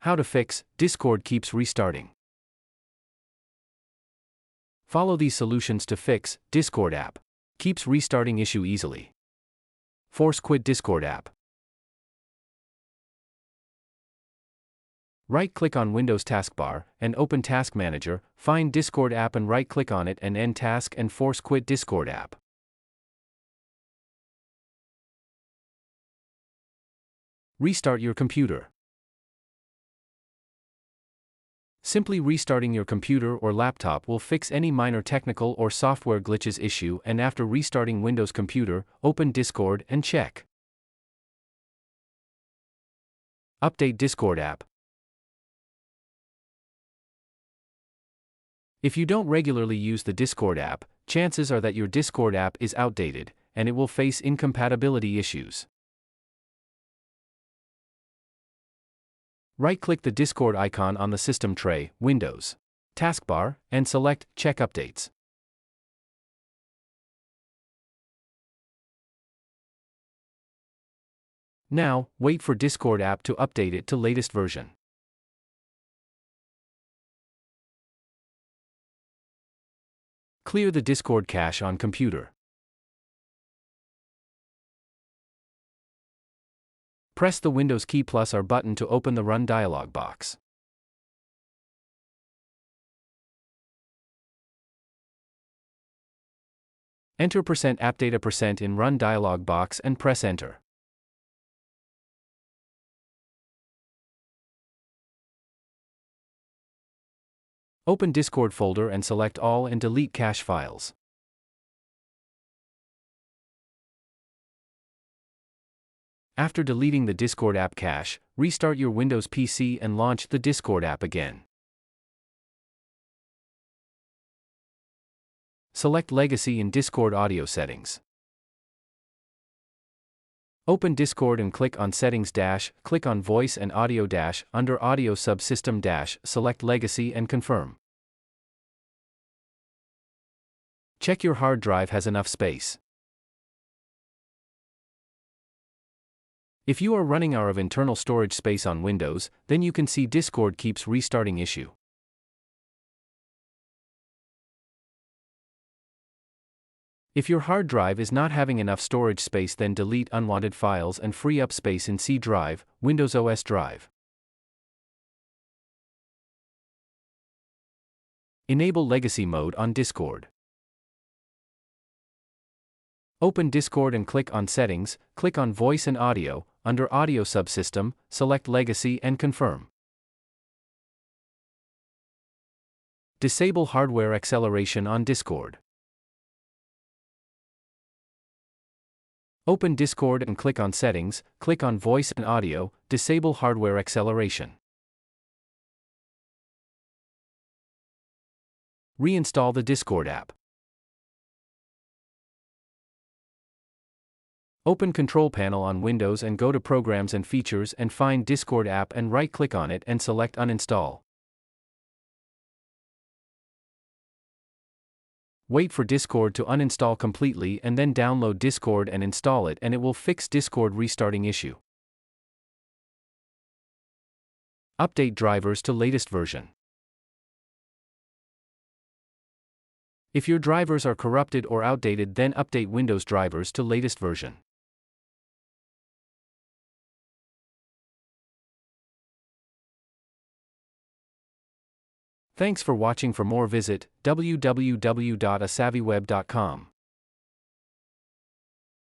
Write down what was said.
How to fix Discord keeps restarting. Follow these solutions to fix Discord app keeps restarting issue easily. Force quit Discord app. Right-click on Windows taskbar and open Task Manager, find Discord app and right-click on it and end task and force quit Discord app. Restart your computer. Simply restarting your computer or laptop will fix any minor technical or software glitches issue, and after restarting Windows computer, open Discord and check. Update Discord app. If you don't regularly use the Discord app, chances are that your Discord app is outdated, and it will face incompatibility issues. Right-click the Discord icon on the system tray, Windows, taskbar, and select Check Updates. Now, wait for Discord app to update it to latest version. Clear the Discord cache on computer. Press the Windows key plus R button to open the Run dialog box. Enter %appdata% in Run dialog box and press Enter. Open Discord folder and select All and delete cache files. After deleting the Discord app cache, restart your Windows PC and launch the Discord app again. Select Legacy in Discord audio settings. Open Discord and click on Settings - click on Voice and Audio - under Audio Subsystem - select Legacy and confirm. Check your hard drive has enough space. If you are running out of internal storage space on Windows, then you can see Discord keeps restarting issue. If your hard drive is not having enough storage space, then delete unwanted files and free up space in C drive, Windows OS drive. Enable legacy mode on Discord. Open Discord and click on Settings, click on Voice and Audio, under Audio Subsystem, select Legacy and confirm. Disable hardware acceleration on Discord. Open Discord and click on Settings, click on Voice and Audio, disable hardware acceleration. Reinstall the Discord app. Open Control Panel on Windows and go to Programs and Features and find Discord app and right-click on it and select Uninstall. Wait for Discord to uninstall completely and then download Discord and install it, and it will fix Discord restarting issue. Update drivers to latest version. If your drivers are corrupted or outdated, then update Windows drivers to latest version. Thanks for watching. For more, visit www.asavvyweb.com.